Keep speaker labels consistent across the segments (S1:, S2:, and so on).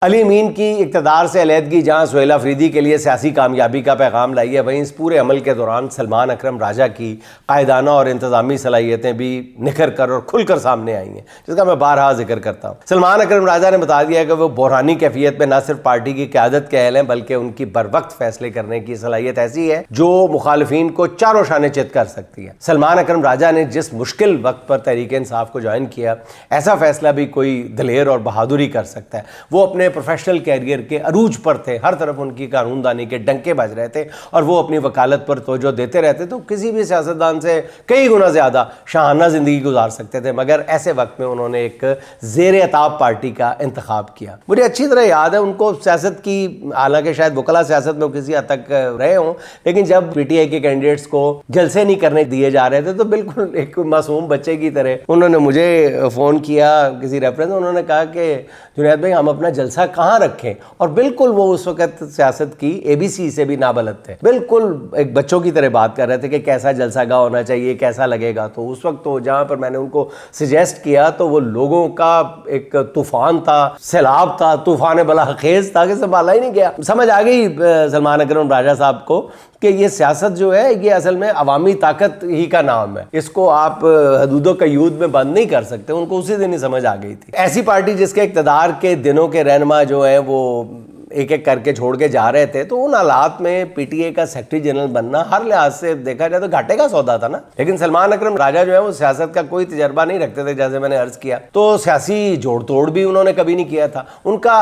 S1: अली अमीन की इक़्तिदार से अलहदगी जहाँ सुहेल अफरीदी के लिए सियासी कामयाबी का पैगाम लाई है, वहीं इस पूरे अमल के दौरान सलमान अकरम राजा की कायदाना और इंतज़ामी सलाहियतें भी निखर कर और खुलकर सामने आई हैं, जिसका मैं बारहा जिक्र करता हूँ। सलमान अकरम राजा ने बता दिया कि वो बहरानी कैफियत में न सिर्फ पार्टी की क़यादत के अहल हैं, बल्कि उनकी बर वक्त फैसले करने की सलाहियत ऐसी है जो मुखालिफिन को चारों शाने चित कर सकती है। सलमान अकरम राजा ने जिस मुश्किल वक्त पर तहरीक इंसाफ को ज्वाइन किया, ऐसा फैसला भी कोई दलेर और बहादुरी कर सकता है। वो अपने प्रोफेशनल कैरियर के अरूज पर थे, हर तरफ उनकी कानूनदानी के डंके बज रहे थे और वो अपनी वकालत पर तवज्जो देते रहते, तो किसी भी सियासतदान से कई गुना ज़्यादा शाहाना ज़िंदगी गुजार सकते थे। मगर ऐसे वक्त में उन्होंने एक ज़ेर अताब पार्टी का इंतखाब किया। मुझे अच्छी तरह याद है उनको सियासत की, हालांकि शायद वकला सियासत में किसी हद तक रहे हों, लेकिन जब PTI के कैंडिडेट्स को जलसे नहीं करने दिए जा रहे थे तो बिल्कुल एक मासूम बच्चे की तरह उन्होंने मुझे फ़ोन किया किसी रेफरेंस, उन्होंने कहा कि जुनैद भाई हम अपना जलसा कहाँ रखें। और बिल्कुल वो उस वक्त सियासत की ABC से भी नाबलद थे, बिल्कुल एक बच्चों की तरह बात कर रहे थे कि कैसा जलसागाह होना चाहिए, कैसा लगेगा। तो उस वक्त तो जहाँ पर मैंने उनको सजेस्ट किया तो वो लोगों का एक तूफान था, सैलाब था, तूफान बलाखेज था कि संभाला ही नहीं गया। समझ आ गई सलमान अकरम राजा साहब को कि ये सियासत जो है ये असल में अवामी ताकत ही का नाम है, इसको आप हदूदों का यूद में बंद नहीं कर सकते। उनको उसी दिन ही समझ आ गई थी। ऐसी पार्टी जिसके इक़्तिदार के दिनों के रहनुमा जो है वो एक एक करके छोड़ के जा रहे थे, तो उन हालात में PTI का सेक्रेटरी जनरल बनना हर लिहाज से देखा जाए तो घाटे का सौदा था ना। लेकिन सलमान अकरम राजा जो है वो सियासत का कोई तजर्बा नहीं रखते थे, जैसे मैंने अर्ज किया, तो सियासी जोड़ तोड़ भी उन्होंने कभी नहीं किया था। उनका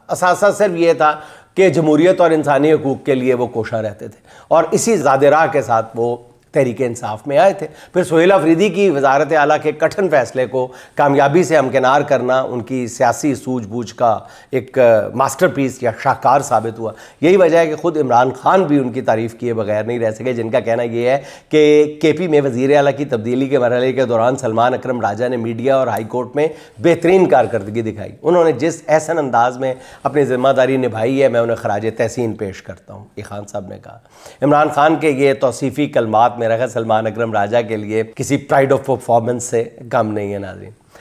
S1: असासा सिर्फ ये था कि जमहूरियत और इंसानी हकूक़ के लिए वो कोशा रहते थे और इसी ज़ादे राह के साथ वो तहरीक इंसाफ में आए थे। फिर सुहेल अफरीदी की वजारत आला के कठिन फैसले को कामयाबी से हमकिनार करना उनकी सियासी सूझबूझ का एक मास्टरपीस या शाहकार साबित हुआ। यही वजह है कि ख़ुद इमरान खान भी उनकी तारीफ़ किए बगैर नहीं रह सके, जिनका कहना यह है कि KP में वज़ीर आला की तब्दीली के मरहले के दौरान सलमान अकरम राजा ने मीडिया और हाई कोर्ट में बेहतरीन कारकर्दगी दिखाई। उन्होंने जिस एहसन अंदाज में अपनी ज़िम्मेदारी निभाई है, मैं उन्हें खराज तहसीन पेश करता हूँ। ये खान साहब ने कहा। इमरान खान के ये तौसीफ़ी कलमात मेरा ख्याल सलमान अकरम राजा के लिए किसी प्राइड ऑफ परफॉर्मेंस से कम नहीं है। नाज़रीन।